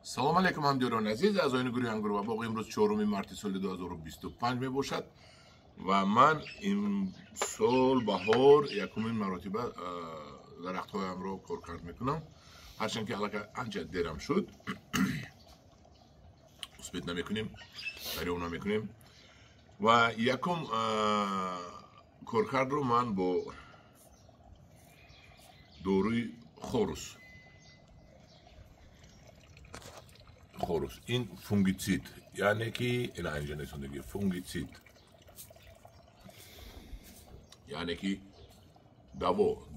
سلام علیکم همدیران عزیز از آین گروه و باقی امروز 4 مارس سال 2025 می باشد و من این سال بهار یکمین مرتبه درخت هایم رو کار میکنم هرچند که حالا انچه دیرم شد اثبات نمیکنیم دریو نمیکنیم و یکم کارکرد رو من با دوروی خورس این فونگیسید یعنی که این اینجا نشون دیگه فونگیسید یعنی که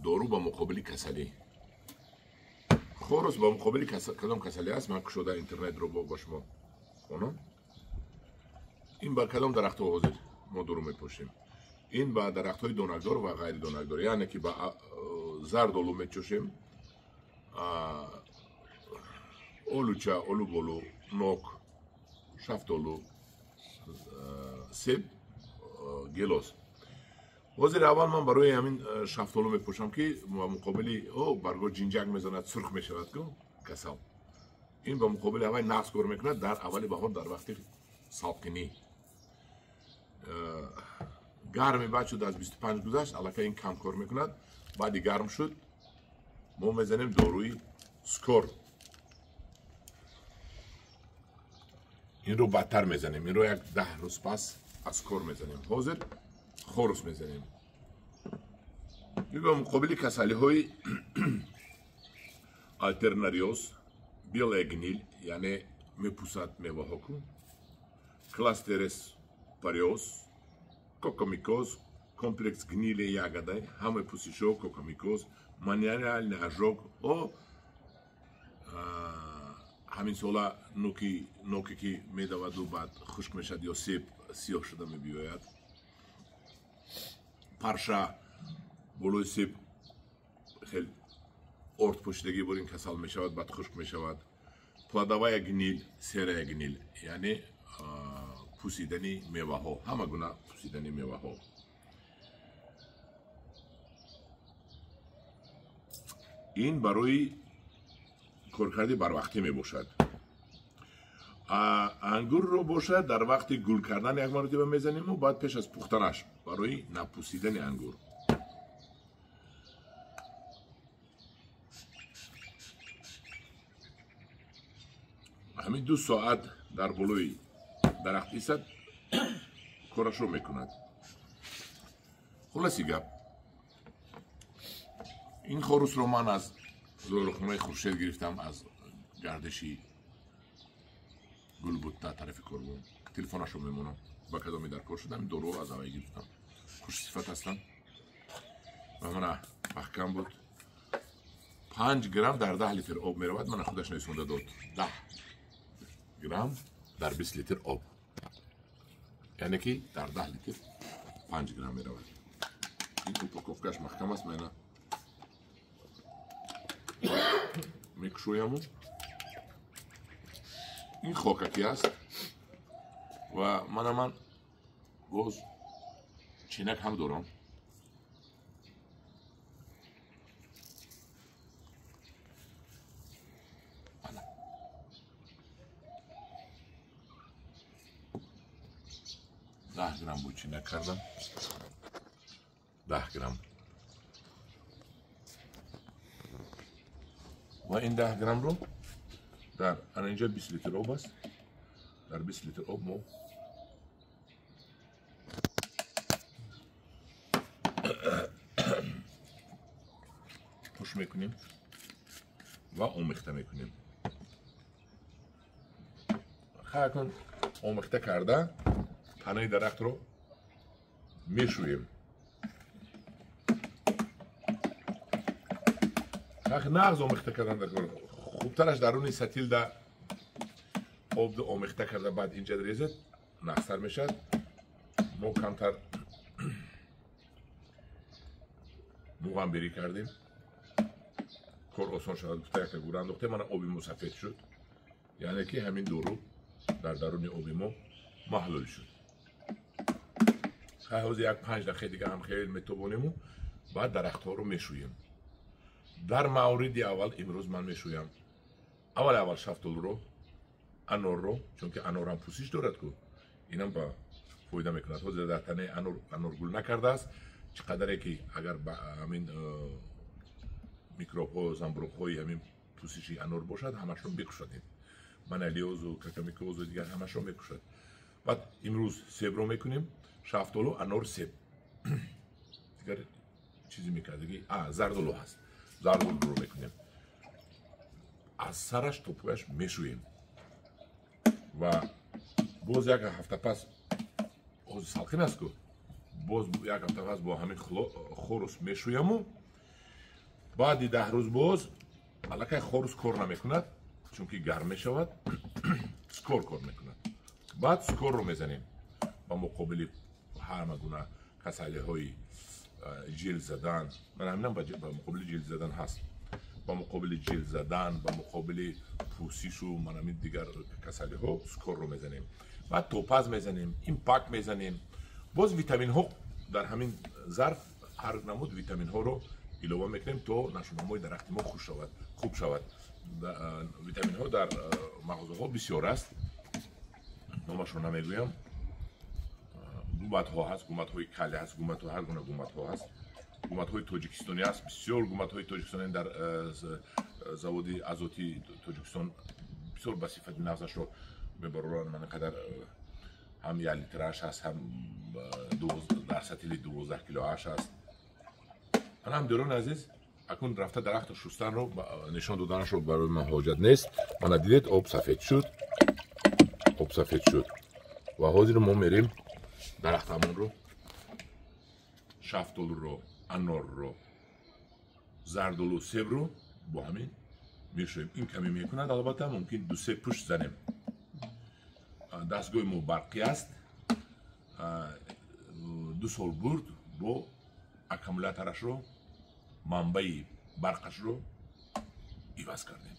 دارو با مقابل کسلی خورس با مقابل کدام کسلی است من شده اینترنت رو با شما خونم این با کدام درخت ها حاضر ما دارو میپوشیم این با درخت های دونکدار و غیر دونکدار یعنی که با زرد آلو میچوشیم اولوچا، اولو بولو، نوک، شفتالو، سیب، گیلاس. وزیر اول من برای همین شفتالو میپوشم که مقابلی برگا جینجک میزند سرخ میشود کسل. این با مقابل اول نقص کار میکند در اولی بهار در وقتی ساکنی. گرمی بعد شد از 25 گذشت علاقه این کم کار میکند بعدی گرم شد ما میزنیم داروی سکور این رو بدتر میزنیم این رو یک 10 روز پس از کار میزنیم حاضر خورس میزنیم دیگه مقابل کسلی های آلترناریوس بیلگنیل یعنی میپوسد میوه ها کن کلاسترس پاریوس کوکامیکوز کمپلکس گنیل یاگدای همه پوسیشو کوکامیکوز مانیال نهجوک و همین سالا نوکی که میدود و بعد خشک میشد یا سیب سیاه شده میبیاید پرشا بلوی سیب خیلی ارد پوشیدگی برین کسل میشود بعد خشک میشود پلادوای گنیل سیره گنیل یعنی پوسیدنی میوه ها همه گونه پوسیدنی میوه ها این برای کارکردی بر وقتی می باشد انگور رو باشد در وقت گل کردن یک مرتبه میزنیم و بعد پیش از پختنش برای نپوسیدن انگور همین 2 ساعت در بلوی درخت ایستد کارش رو میکند خلاصی گپ این خروس رو من از زورخونه خورشید گرفتم از گردشی گل بود تا طرف کربون تلفنش رو میمونم با کدامی در کار شدم دورو از آوی گرفتم خوش صفت هستم و من محکم بود 5 گرم در 10 لیتر آب میرود من خودش نویسونده داد 10 گرم در 20 لیتر آب یعنی که در 10 لیتر 5 گرم میرود این اپاکوفکش محکم است من میکشویم این خاککی است و من باز چینک هم دارم ده گرم بود چینک کردم 10 گرم و این 10 گرم رو در اینجا 20 لیتر آب است در 20 لیتر آب ما خوش میکنیم و آمیخته میکنیم خیلی کن آمیخته کرده تنه درخت رو میشوییم خیلی نغز آمیخته کردن در کار خوبترش درونی ستیل در آب آمیخته کرده بعد اینجا دریزد نغزتر میشد ما کمتر موغم بری کردیم کار آسان شد تا یک گوره انداخته من آبی ما سفید شد یعنی که همین دورو در درون آبی ما محلول شد خیلی یک 5 دقیقه دیگه هم خیلی میتوانیم و بعد درخت ها رو میشوییم در موردی اول امروز من میشویم اول شفتالو رو انار رو، چون که انار هم پوستش دارد که اینم با فایده میکند. حاضر در تنه انار گل نکرده است، چقدره که اگر همین میکروب ها زنبروک های همین پوستشی انار باشد همشون بکشد. منالیوز و کاکامیکوز و دیگر همشون بکشد. بعد امروز سیب رو میکنیم، شفتالو، انار، سیب. دیگر چیزی میکرده که زردالو هست، زردالو رو میکنیم، از سرش تا پایش میشوییم و باز یک هفته پس از سالخین است که باز یک هفته پس با همین خورس میشویم و بعد 10 روز باز الکی خورس کار نمیکند چون که گرم میشود سکور کار میکند. بعد سکور رو میزنیم با مقابل همه گونه کسالی های جیل زدن. من همینم با مقابل جیل زدن هست، با مقابل جیل زدن، با مقابل پوسیش و من همین دیگر کسالی ها سکور رو میزنیم. بعد توپاز میزنیم، ایمپاکت میزنیم. باز ویتامین ها در همین ظرف هر نمود ویتامین ها رو ایلوه میکنیم تا نشونامای درخت ما خوب شود. ویتامین ها در مغازه ها بسیار است، نامش رو نمیگویم. گومت ها هست، گومت های کلی هست، گومت ها هر گونه گومت ها هست. گومت های تاجیکستانی هست، بسیار گومت های تاجیکستانی در زوادی ازوتی تاجیکستان بسیار با صفت نفسش رو میبرن. من قدر هم 1 لیترش هست، هم در سطح 12 کیلوش هست. من هم درون عزیز اکنون رفته درخت شستن رو نشان دادنش رو برای من حاجت نیست. من دیدید آب سفید شد و حاضر ما میریم درختمون رو، شفتالو رو، انار رو، زردالو، سیب رو با همین میشویم. این کمی میکند، البته ممکن 2-3 پوش زنیم. دستگاه ما برقی است، 2 سال برد با اکامولاتورش رو، منبع برقش رو عوض کردیم.